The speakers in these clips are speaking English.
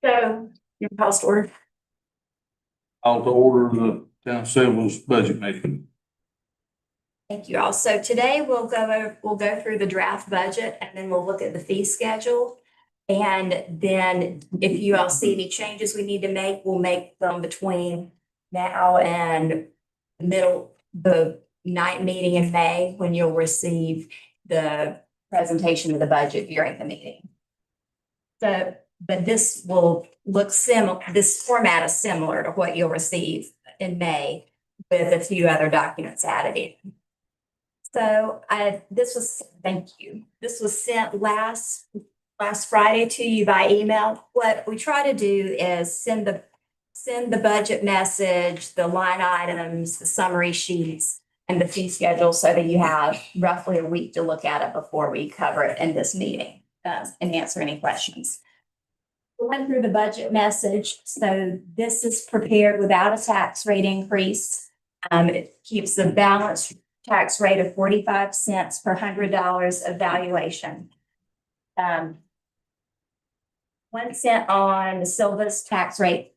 So, your house order. I'll order the town of Sylva's budget meeting. Thank you all. So today we'll go through the draft budget and then we'll look at the fee schedule. And then if you all see any changes we need to make, we'll make them between now and the night meeting in May, when you'll receive the presentation of the budget during the meeting. So, but this will look this format is similar to what you'll receive in May with a few other documents added in. So thank you. This was sent last Friday to you by email. What we try to do is send the budget message, the line items, the summary sheets, and the fee schedule so that you have roughly a week to look at it before we cover it in this meeting and answer any questions. We went through the budget message. So this is prepared without a tax rate increase. It keeps the balance tax rate of 45 cents per $100 of valuation. 1 cent on the Sylva's tax rate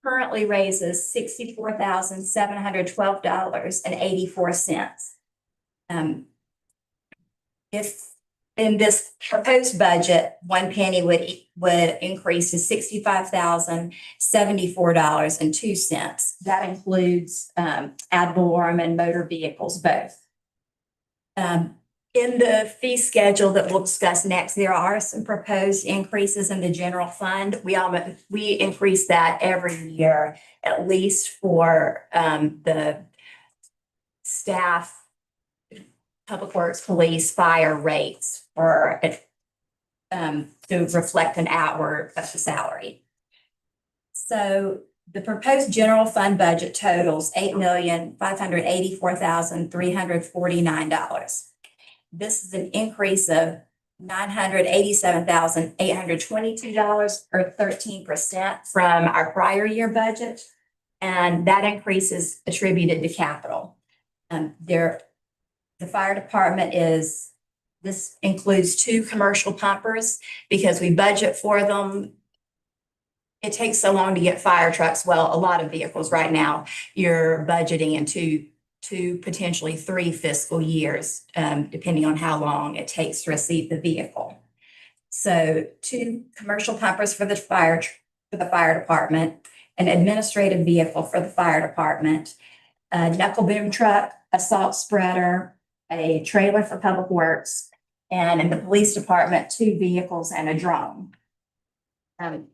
currently raises $64,712.84. If in this proposed budget, 1 penny would increase to $65,074.02. That includes ad valorem and motor vehicles both. In the fee schedule that we'll discuss next, there are some proposed increases in the general fund. We increase that every year, at least for the staff, public works, police, fire rates for to reflect an hour of the salary. So the proposed general fund budget totals $8,584,349. This is an increase of $987,822 or 13% from our prior year budget. And that increase is attributed to capital. The fire department this includes 2 commercial pumpers because we budget for them. It takes so long to get fire trucks. Well, a lot of vehicles right now, you're budgeting in two, potentially 3 fiscal years, depending on how long it takes to receive the vehicle. So 2 commercial pumpers for the fire department, an administrative vehicle for the fire department, a knuckle boom truck, a salt spreader, a trailer for public works, and in the police department, 2 vehicles and a drone. So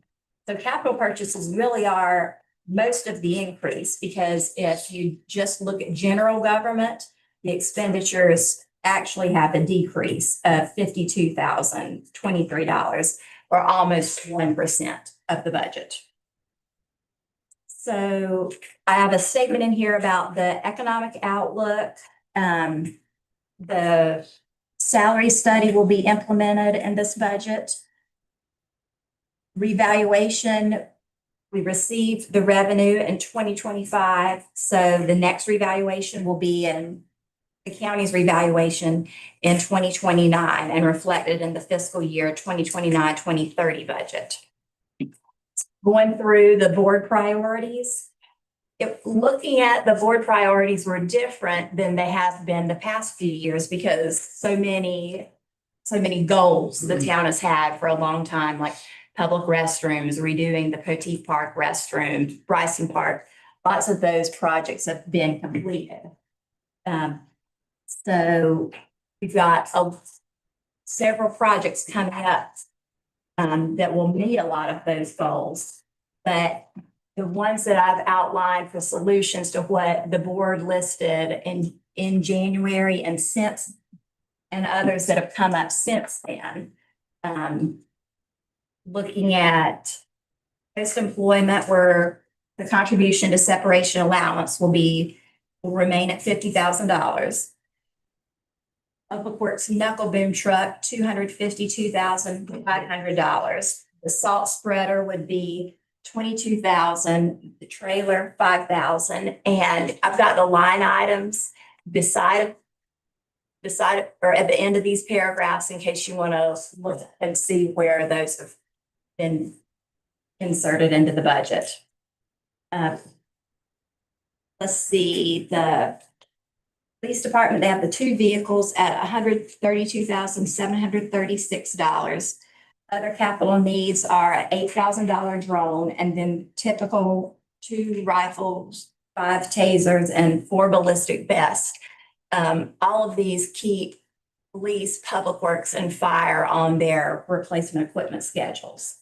capital purchases really are most of the increase, because if you just look at general government, the expenditures actually have a decrease of $52,023 or almost 1% of the budget. So I have a statement in here about the economic outlook. The salary study will be implemented in this budget. Revaluation, we received the revenue in 2025. So the next revaluation will be in the county's revaluation in 2029 and reflected in the fiscal year 2029-2030 budget. Going through the board priorities, looking at the board priorities were different than they have been the past few years because so many goals the town has had for a long time, like public restrooms, redoing the Poteet Park restroom, Bryson Park. Lots of those projects have been completed. So we've got several projects coming up that will meet a lot of those goals. But the ones that I've outlined for solutions to what the board listed in January and others that have come up since then, looking at post-employment, where the contribution to separation allowance will remain at $50,000. Public Works knuckle boom truck, $252,500. The salt spreader would be $22,000. The trailer, $5,000. And I've got the line items beside or at the end of these paragraphs in case you want to look and see where those have been inserted into the budget. Let's see, the police department, they have the two vehicles at $132,736. Other capital needs are an $8,000 drone and then typical 2 rifles, 5 tasers, and 4 ballistic vests. All of these keep police, public works, and fire on their replacement equipment schedules.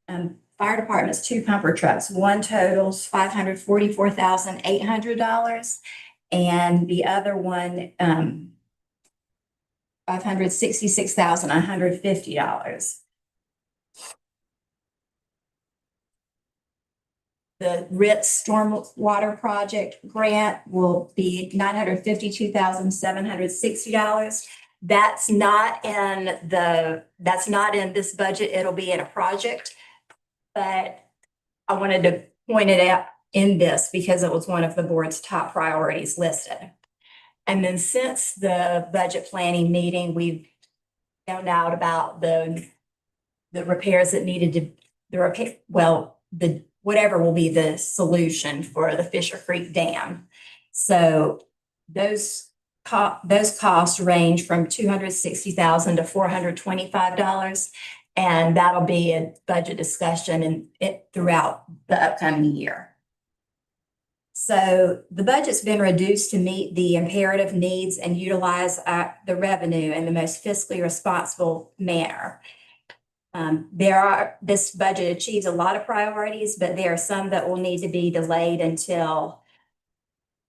Fire department's 2 pumper trucks, one totals $544,800, and the other one, $566,150. The Ritz Stormwater Project grant will be $952,760. That's not in this budget. It'll be in a project. But I wanted to point it out in this because it was one of the board's top priorities listed. And then since the budget planning meeting, we've found out about the repairs that needed to, whatever will be the solution for the Fisher Creek Dam. So those costs range from $260,000 to $425. And that'll be a budget discussion throughout the upcoming year. So the budget's been reduced to meet the imperative needs and utilize the revenue in the most fiscally responsible manner. This budget achieves a lot of priorities, but there are some that will need to be delayed until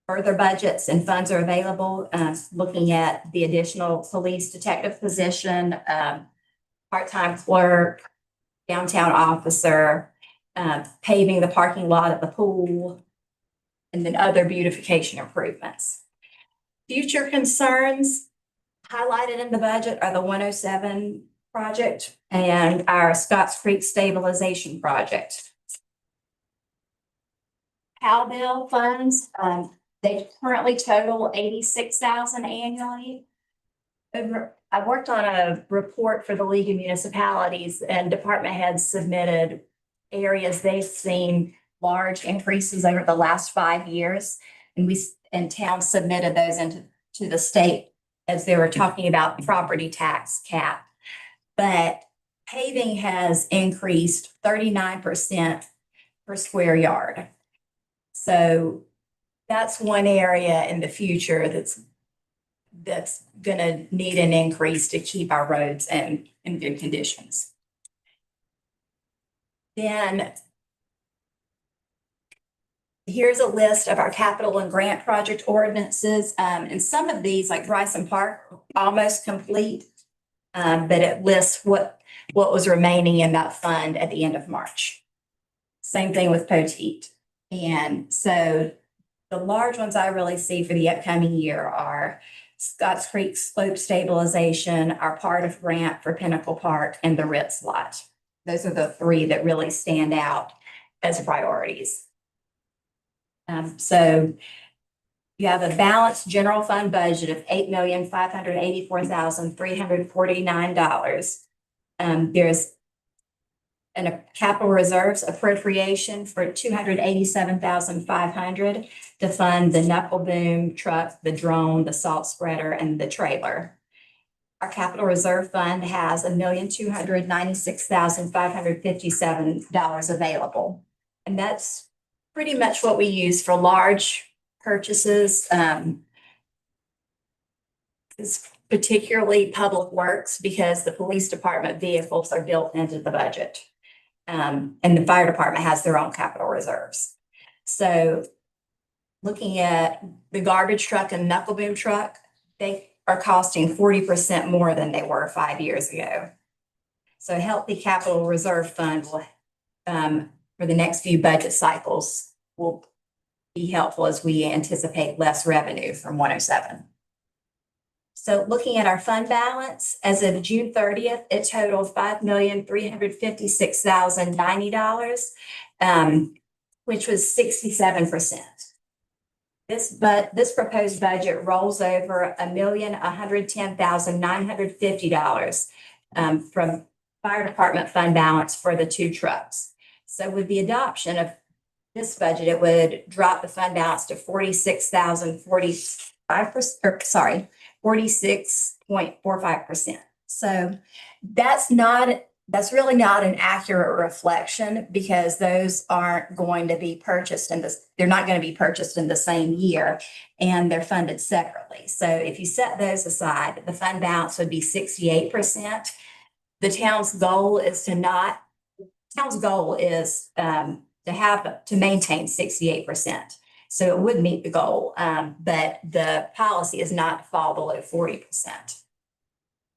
further budgets and funds are available. Looking at the additional police detective position, part-time clerk, downtown officer, paving the parking lot at the pool, and then other beautification improvements. Future concerns highlighted in the budget are the 107 project and our Scotts Creek stabilization project. Cal bill funds, they currently total $86,000 annually. I worked on a report for the League of Municipalities, and department heads submitted areas they've seen large increases over the last 5 years. And towns submitted those to the state as they were talking about property tax cap. But paving has increased 39% per square yard. So that's one area in the future that's going to need an increase to keep our roads in good conditions. Then here's a list of our capital and grant project ordinances. And some of these, like Bryson Park, almost complete, but it lists what was remaining in that fund at the end of March. Same thing with Poteet. And so the large ones I really see for the upcoming year are Scotts Creek slope stabilization, our part of grant for Pinnacle Park, and the Ritz lot. Those are the 3 that really stand out as priorities. So you have a balanced general fund budget of $8,584,349. There's a capital reserves appropriation for $287,500 to fund the knuckle boom truck, the drone, the salt spreader, and the trailer. Our capital reserve fund has $1,296,557 available. And that's pretty much what we use for large purchases. It's particularly public works because the police department vehicles are built into the budget. And the fire department has their own capital reserves. So looking at the garbage truck and knuckle boom truck, they are costing 40% more than they were 5 years ago. So a healthy capital reserve fund will, for the next few budget cycles, will be helpful as we anticipate less revenue from 107. So looking at our fund balance, as of June 30th, it totaled $5,356,090, which was 67%. This proposed budget rolls over $1,110,950 from fire department fund balance for the 2 trucks. So with the adoption of this budget, it would drop the fund balance to 46.45%, or sorry, 46.45%. So that's really not an accurate reflection, because those aren't going to be purchased they're not going to be purchased in the same year, and they're funded separately. So if you set those aside, the fund balance would be 68%. The town's goal is to maintain 68%. So it would meet the goal, but the policy is not to fall below 40%.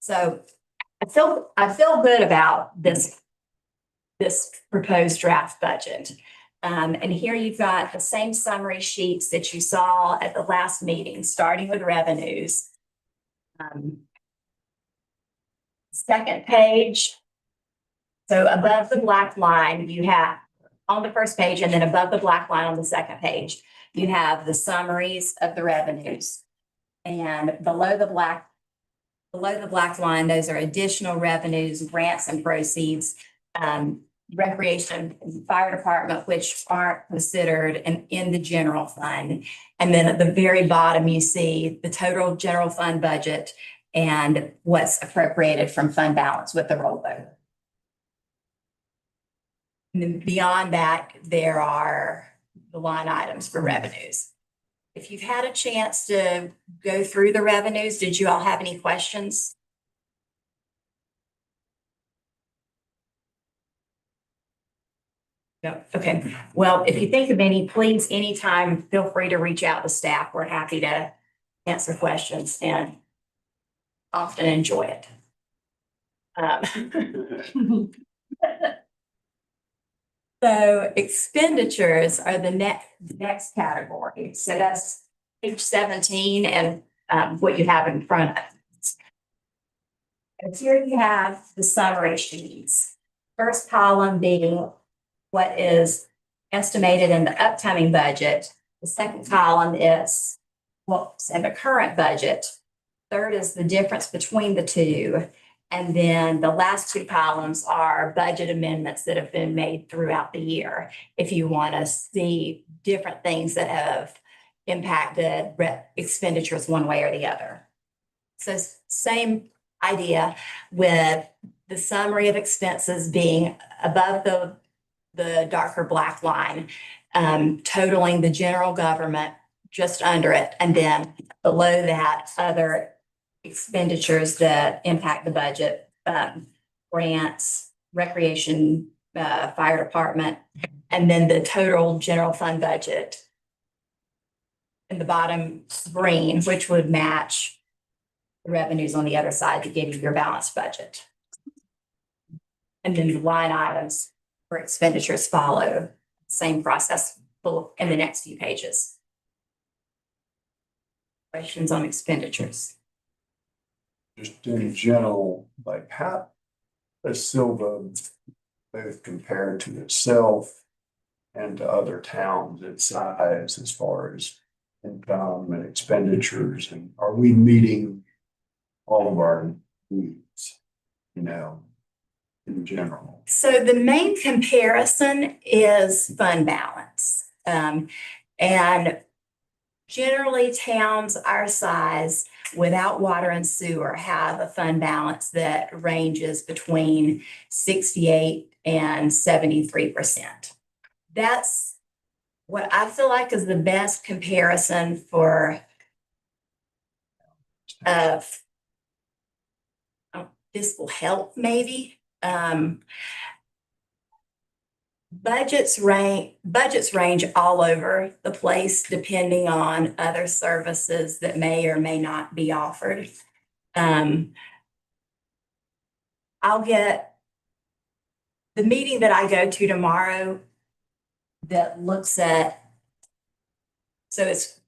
So I feel good about this proposed draft budget. And here you've got the same summary sheets that you saw at the last meeting, starting with revenues. Second page. So above the black line, you have on the first page, and then above the black line on the second page, you have the summaries of the revenues. And below the black line, those are additional revenues, grants and proceeds, recreation, fire department, which aren't considered in the general fund. And then at the very bottom, you see the total general fund budget and what's appropriated from fund balance with the rollover. And then beyond that, there are the line items for revenues. If you've had a chance to go through the revenues, did you all have any questions? No. Okay. Well, if you think of any, please, anytime, feel free to reach out to staff. We're happy to answer questions and often enjoy it. So expenditures are the next category. So that's page 17 and what you have in front of us. And here you have the summary sheets. First column being what is estimated in the upcoming budget. The second column is what's in the current budget. Third is the difference between the two. And then the last 2 columns are budget amendments that have been made throughout the year, if you want to see different things that have impacted expenditures one way or the other. So same idea, with the summary of expenses being above the darker black line, totaling the general government just under it, and then below that, other expenditures that impact the budget, grants, recreation, fire department, and then the total general fund budget in the bottom green, which would match the revenues on the other side to give you your balanced budget. And then the line items for expenditures follow the same process in the next few pages. Questions on expenditures? Just in general, like how does Sylva both compared to itself and to other towns its size as far as income and expenditures? And are we meeting all of our needs, in general? So the main comparison is fund balance. And generally, towns our size without water and sewer have a fund balance that ranges between 68 and 73%. That's what I feel like is the best comparison for fiscal health, maybe. Budgets range all over the place depending on other services that may or may not be offered. I'll get the meeting that I go to tomorrow that looks at, so it's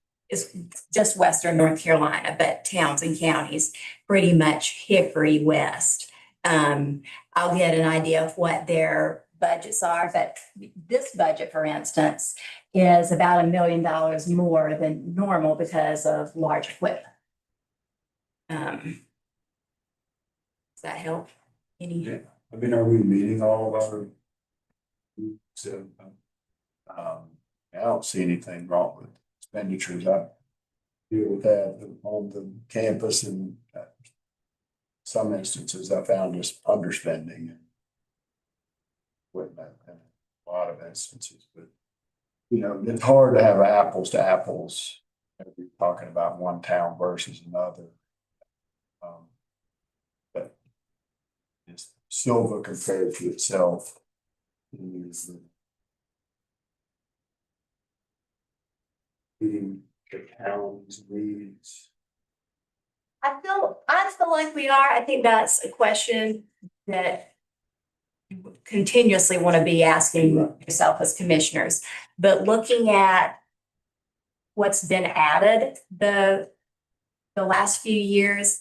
just Western North Carolina, but towns and counties, pretty much Hickory West. I'll get an idea of what their budgets are, but this budget, for instance, is about $1 million more than normal because of large equipment. Does that help? Any? Yeah, I mean, are we meeting all of our? So, I don't see anything wrong with expenditures. I deal with that on the campus and some instances I found just underspending and equipment in a lot of instances, but you know, it's hard to have apples to apples. If you're talking about one town versus another. But it's Sylva compared to itself. Meeting the town's needs. I feel like we are. I think that's a question that you continuously want to be asking yourself as commissioners. But looking at what's been added the last few years,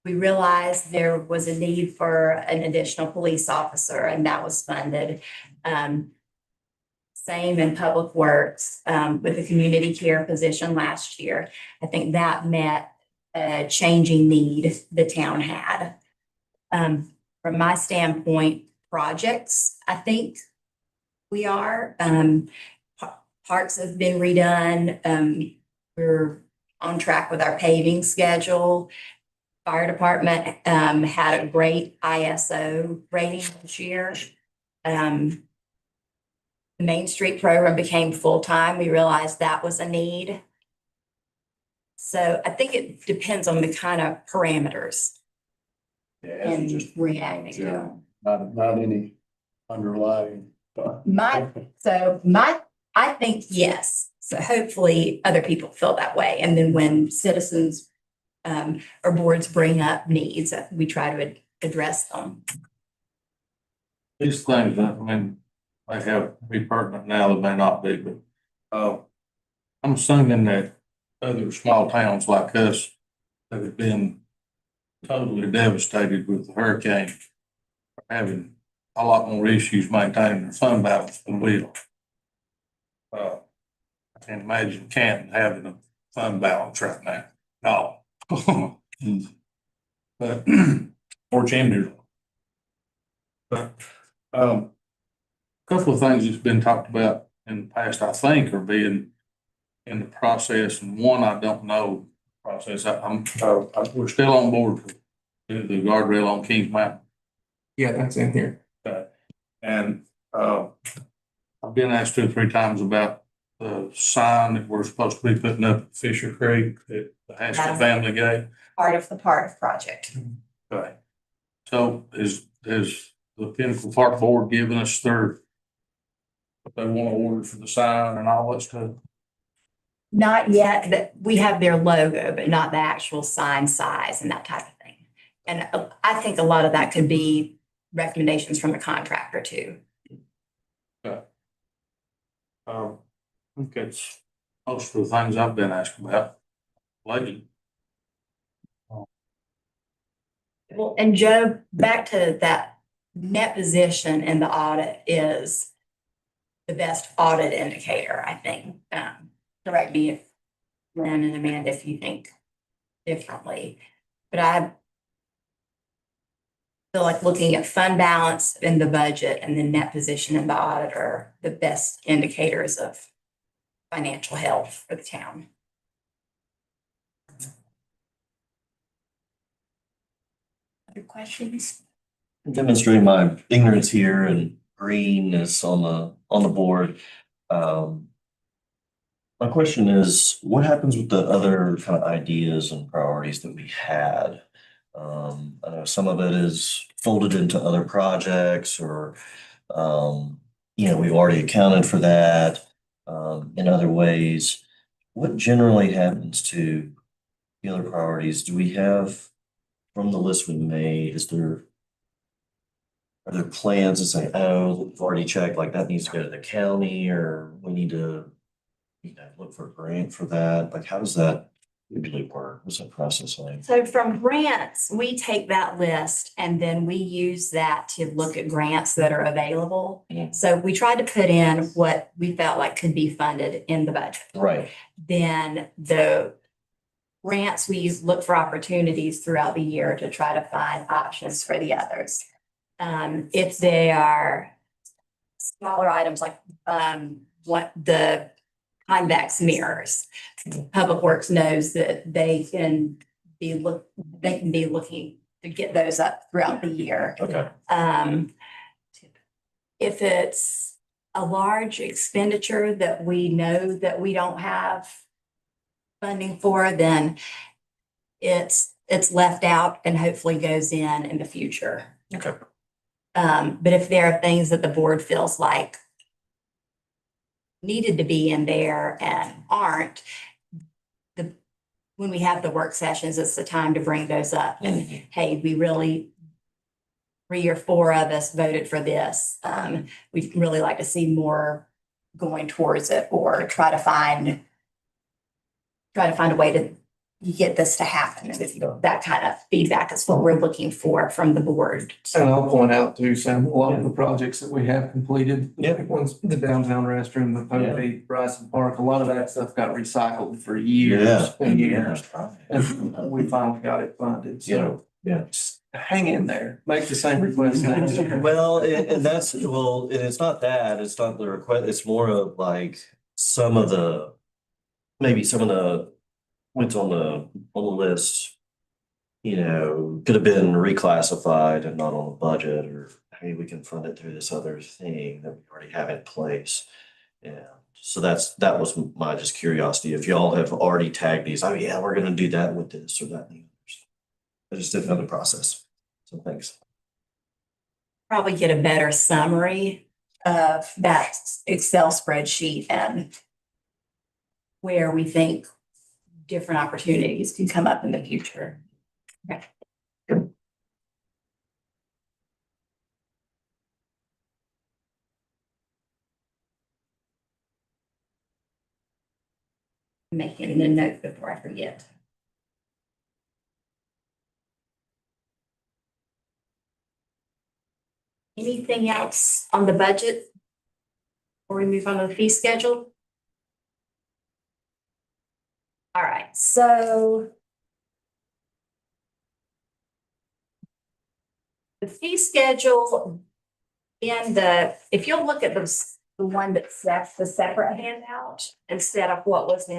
we realized there was a need for an additional police officer, and that was funded. Same in Public Works, with the community care position last year. I think that met a changing need the town had. From my standpoint, projects, I think we are. Parks have been redone. We're on track with our paving schedule. Fire department had a great ISO rating this year. The Main Street program became full-time. We realized that was a need. So I think it depends on the kind of parameters Yeah, and it's just reacting to them. general, not any underlying, but. I think yes. So hopefully other people feel that way. And then when citizens or boards bring up needs, we try to address them. These things, I mean, they have to be pertinent now, they may not be, but, I'm assuming that other small towns like us that have been totally devastated with the hurricane are having a lot more issues maintaining their fund balance than we are. I can't imagine Canton having a fund balance right now, no. But, or Chandler. But, a couple of things that's been talked about in the past, I think, are being in the process, and one, I don't know process. We're still on board to do the guardrail on Kings Mountain. Yeah, that's in here. And, I've been asked 2 or 3 times about the sign that we're supposed to be putting up at Fisher Creek at the Haskell Family Gate. Part of the project. Okay. So is the Pinnacle Park Board giving us their, what they want to order for the sign and all that stuff? Not yet, that we have their logo, but not the actual sign size and that type of thing. And I think a lot of that could be recommendations from the contractor too. Okay. I think that's most of the things I've been asked about lately. Well, and Joe, back to that net position in the audit is the best audit indicator, I think. Correct me if Lynn and Amanda, if you think differently. But I feel like looking at fund balance in the budget and the net position in the audit are the best indicators of financial health for the town. Other questions? Demonstrating my ignorance here and greenness on the board. My question is, what happens with the other kind of ideas and priorities that we had? I know some of it is folded into other projects or, we've already accounted for that, in other ways. What generally happens to the other priorities? Do we have, from the list we made, are there plans to say, oh, we've already checked, like that needs to go to the county, or we need to, look for a grant for that? Like, how does that usually work? What's that process like? So from grants, we take that list and then we use that to look at grants that are available. Mhm. So we tried to put in what we felt like could be funded in the budget. Right. Then the grants, we look for opportunities throughout the year to try to find options for the others. If they are smaller items like, what the convex mirrors, Public Works knows that they can be looking to get those up throughout the year. Okay. If it's a large expenditure that we know that we don't have funding for, then it's left out and hopefully goes in the future. Okay. But if there are things that the board feels like needed to be in there and aren't, when we have the work sessions, it's the time to bring those up. And hey, we really, 3 or 4 of us voted for this. We'd really like to see more going towards it, or try to find a way to get this to happen. And that kind of feedback is what we're looking for from the board. And I'll point out too, Sam, a lot of the projects that we have completed. Yeah. Like ones, the downtown restroom, the Pope, Bryson Park, a lot of that stuff got recycled for years Yeah. and years. Right. And we finally got it funded, so. Yeah. Just hang in there, make the same request next year. Well, and that's, well, and it's not that, it's not the request, it's more of like maybe some of the points on the list, could have been reclassified and not on the budget, or hey, we can fund it through this other thing that we already have in place. Yeah, so that was my just curiosity. If y'all have already tagged these, oh yeah, we're gonna do that with this or that. I just didn't know the process. So thanks. Probably get a better summary of that Excel spreadsheet and where we think different opportunities can come up in the future. Okay. Making a note before I forget. Anything else on the budget before we move on to the fee schedule? All right, so the fee schedule if you'll look at the one that's the separate handout instead of what was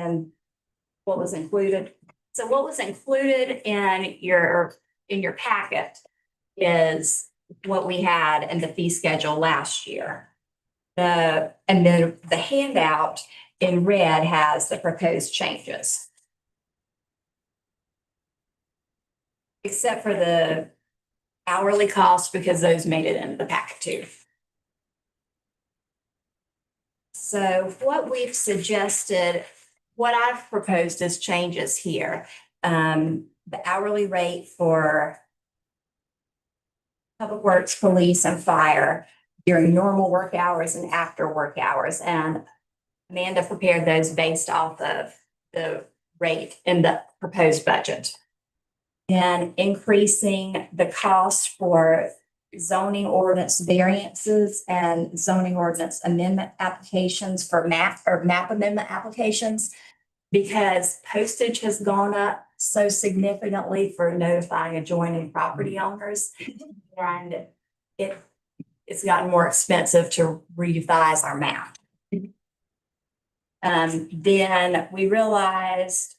included. So what was included in your packet is what we had in the fee schedule last year. And then the handout in red has the proposed changes. Except for the hourly cost, because those made it into the packet too. So what we've suggested, what I've proposed as changes here, the hourly rate for Public Works, Police, and Fire during normal work hours and after work hours. And Amanda prepared those based off of the rate in the proposed budget. And increasing the cost for zoning ordinance variances and zoning ordinance amendment applications for map amendment applications, because postage has gone up so significantly for notifying adjoining property owners. And it's gotten more expensive to revise our map. Then we realized,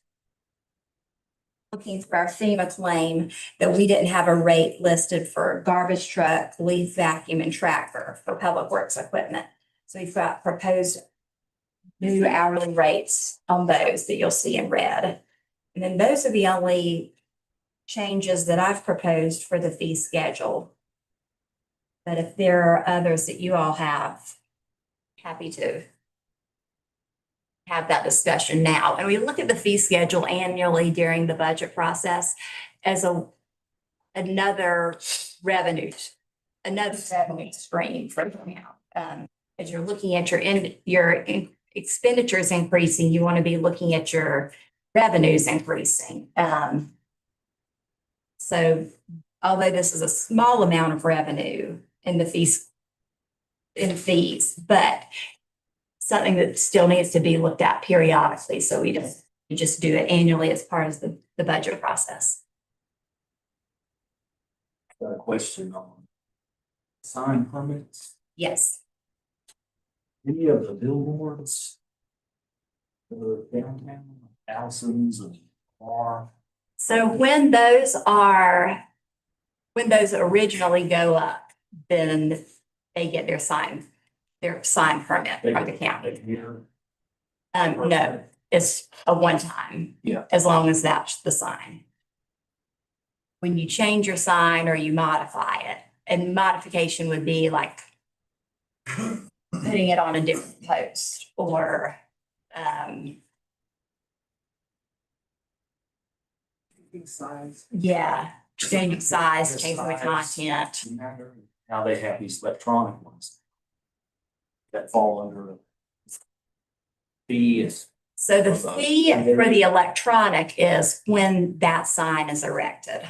looking through our FEMA claim, that we didn't have a rate listed for garbage truck, leaf vacuum, and tractor for Public Works equipment. So we've got proposed new hourly rates on those that you'll see in red. And then those are the only changes that I've proposed for the fee schedule. But if there are others that you all have, happy to have that discussion now. And we look at the fee schedule annually during the budget process as another revenue stream for the town. As you're looking at your expenditures increasing, you want to be looking at your revenues increasing. So although this is a small amount of revenue in the fees, but something that still needs to be looked at periodically, so we don't You just do it annually as part of the budget process. Got a question on sign permits. Yes. Any of the billboards? The downtown, Allison's and Bar. So when those originally go up, then they get their sign permit from the county. Here. No, it's a one-time. Yeah. As long as that's the sign. When you change your sign or you modify it, and modification would be like putting it on a different post or, Size. yeah, changing size, changing the content. Now they have these electronic ones. That fall under a fee is. So the fee for the electronic is when that sign is erected.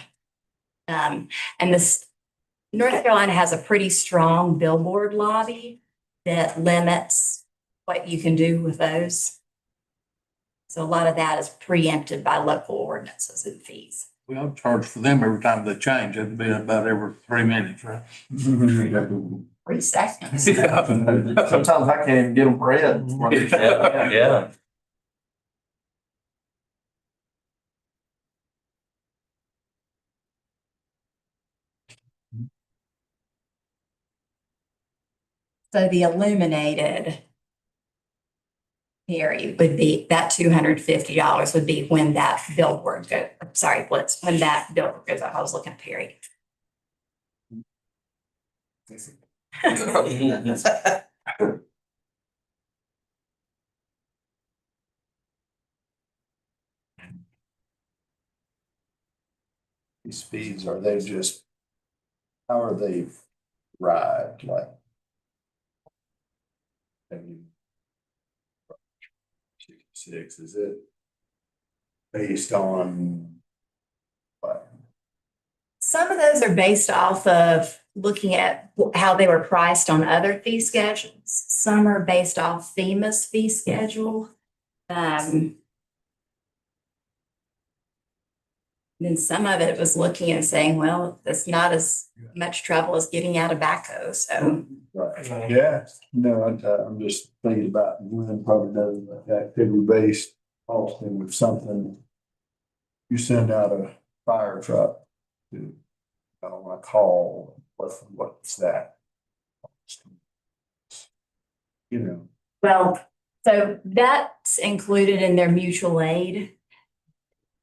And this, North Carolina has a pretty strong billboard lobby that limits what you can do with those. So a lot of that is preempted by local ordinances and fees. We all charge for them every time they change. It'd be about every 3 minutes, right? 3 seconds. Sometimes I can't even get them read. Yeah. So the illuminated area would be, that $250 would be when that billboard when that billboard goes up. I was looking at Perry. These fees, are they just, how are they arrived, like? I mean, 66, is it based on what? Some of those are based off of looking at how they were priced on other fee schedules. Some are based off FEMA's fee schedule. Then some of it was looking and saying, well, that's not as much trouble as getting out a backhoe. So Right, yeah, no, I'm just thinking about when probably does activity-based costing with something. You send out a fire truck to, I don't want to call, what's that? You know, well, so that's included in their mutual aid.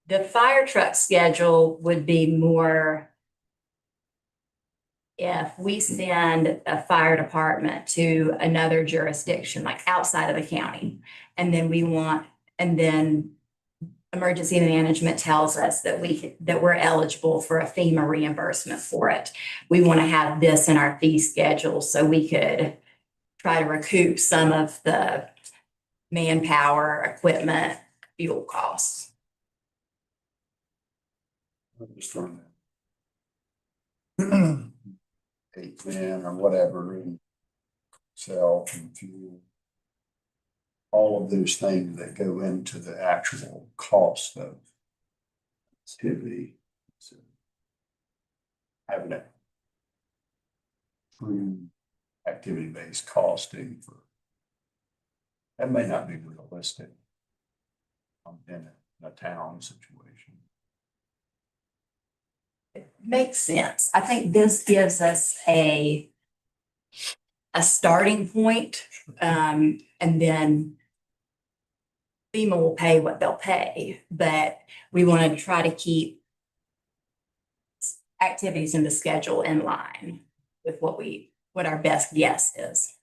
The fire truck schedule would be more if we send a fire department to another jurisdiction, like outside of the county, and then emergency management tells us that we're eligible for a FEMA reimbursement for it. We want to have this in our fee schedule so we could try to recoup some of the manpower, equipment, fuel costs. I'm just throwing that. 8 men or whatever, and self and fuel. All of those things that go into the actual cost of activity. So having it true activity-based costing for, that may not be realistic in a town situation. Makes sense. I think this gives us a starting point, and then FEMA will pay what they'll pay, but we want to try to keep activities in the schedule in line with what our best guess is.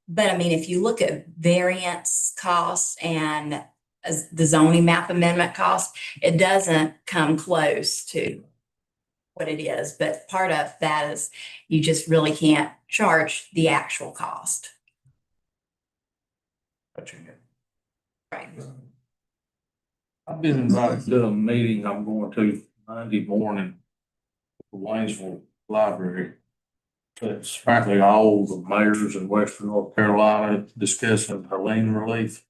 But I mean, if you look at variance costs and as the zoning map amendment cost, it doesn't come close to what it is, but part of that is you just really can't charge the actual cost. Right. I've been invited to a meeting I'm going to Monday morning at the Waynesville Library. It's apparently all the mayors in Western North Carolina discussing Helene relief.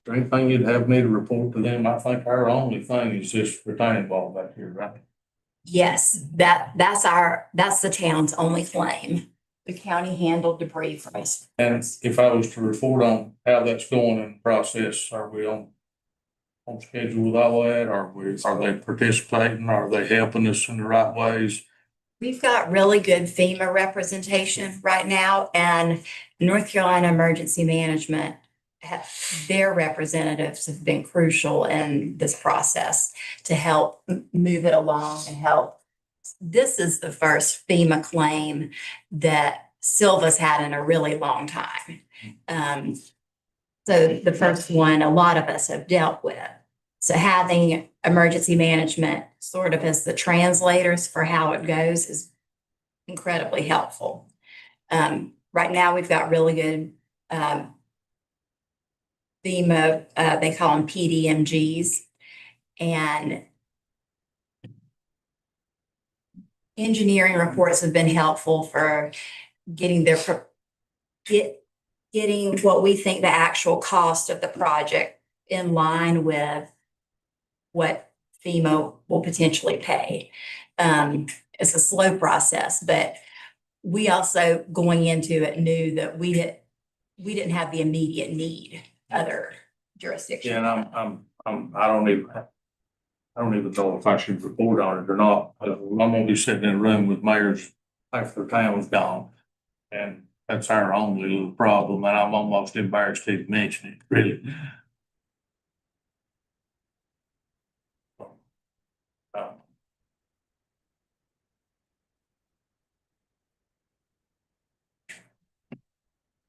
there anything you'd have me to report to them? I think our only thing is this retaining wall back here, right? Yes, that's the town's only claim. The county handled debris for us. And if I was to report on how that's going in the process, are we on schedule with all that? Are they participating? Are they helping us in the right ways? We've got really good FEMA representation right now, and North Carolina Emergency Management, their representatives have been crucial in this process to help move it along and help. This is the first FEMA claim that Sylva's had in a really long time. So the first one, a lot of us have dealt with. So having emergency management sort of as the translators for how it goes is incredibly helpful. Right now, we've got really good FEMA, they call them PDMGs. And engineering reports have been helpful for getting getting what we think the actual cost of the project in line with what FEMA will potentially pay. It's a slow process, but we also going into it knew that we didn't have the immediate need other jurisdictions. Yeah, and I don't even know if I should report on it or not. I'm gonna be sitting in a room with mayors after the town's gone. And that's our only little problem, and I'm almost embarrassed to mention it, really.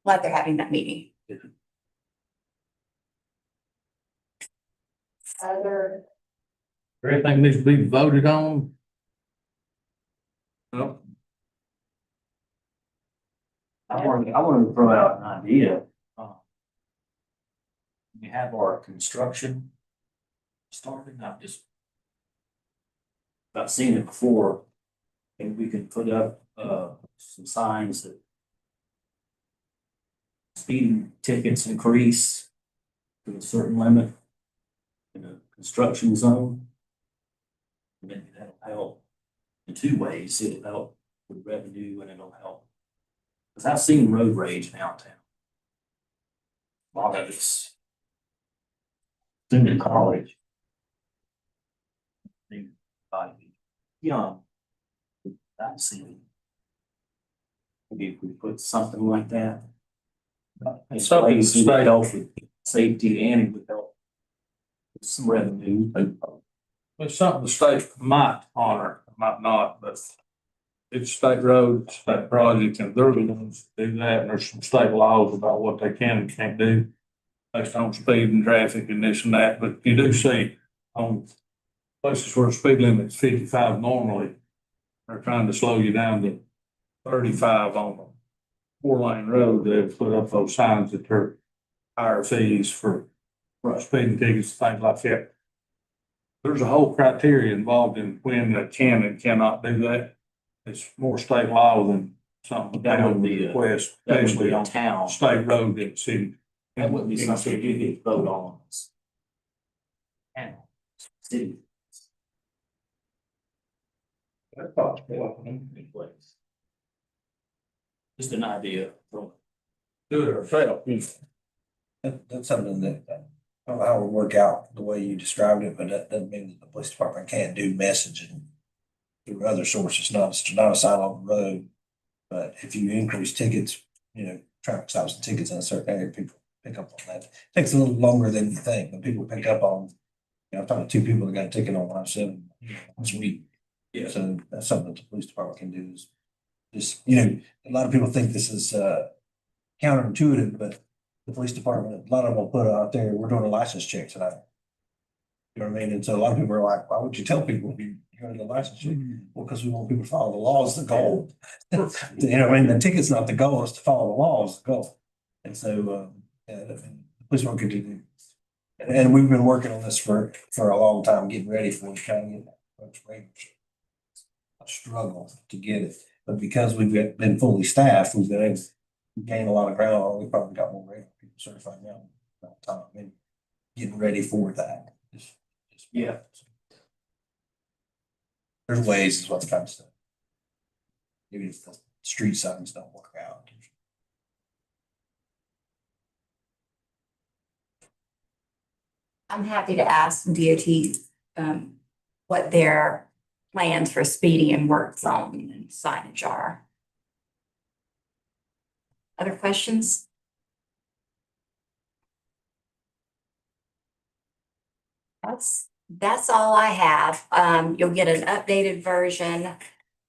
Glad they're having that meeting. Other, Everything needs to be voted on. No, I wanted to throw out an idea. We have our construction started, I've seen it before. And we can put up, some signs that speeding tickets increase to a certain limit in a construction zone. Maybe that'll help in two ways. It'll help with revenue and it'll help. Because I've seen road rage downtown. A lot of it's junior college. Young. I've seen it. Maybe if we put something like that. Something to It would stay- help with safety and it would help with some revenue. it's something the state might honor, might not, but it's state road, state project, and they're the ones that do that, and there's some state laws about what they can and can't do based on speed and traffic and this and that, but you do see on places where the speed limit is 55 normally, they're trying to slow you down to 35 on a 4-lane road. They've put up those signs that they're higher fees for speeding tickets, things like that. There's a whole criteria involved in when they can and cannot do that. It's more state law than something That down would be the request, That would especially be a on town. state road in the city. That wouldn't be something you could vote on. And city. That's possible. Place. Just an idea. Do it ourselves. That's something that, I don't know how it would work out the way you described it, but that doesn't mean that the police department can't do messaging through other sources, not a sign on the road. But if you increase tickets, traffic stops and tickets in a certain area, people pick up on that. It takes a little longer than you think, but people pick up on, I'm talking to 2 people that got a ticket on 107 this week. Yeah. So that's something that the police department can do is just, a lot of people think this is counterintuitive, but the police department, a lot of them will put out there, we're doing a license check tonight. You know what I mean? And so a lot of people are like, why would you tell people you're going to do a license check? Well, because we want people to follow the laws, the goal. The ticket's not the goal, it's to follow the laws, the goal. And so, the police department can do that. And we've been working on this for a long time, getting ready for it, trying to get that. A struggle to get it, but because we've been fully staffed, we've been able to gain a lot of ground. We probably got more people certified now. getting ready for that. Yeah. There's ways is what I'm trying to say. Even if the street signs don't work out. I'm happy to ask DOT, what their plans for speeding and work zone and signage are. Other questions? That's all I have. You'll get an updated version,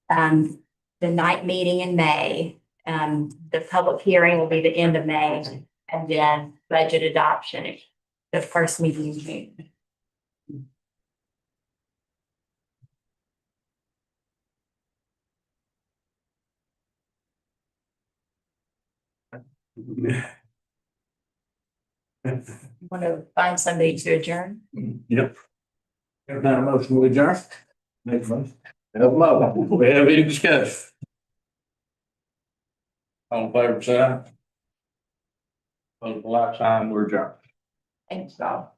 the night meeting in May. The public hearing will be the end of May, and then budget adoption, the first meeting in June. Want to find somebody to adjourn? Yep. Have a motion to adjourn? Make a motion. Have a motion. We have any discussion? All in favor, say aye. Opposed, like sign, we're adjourned. Thanks, y'all.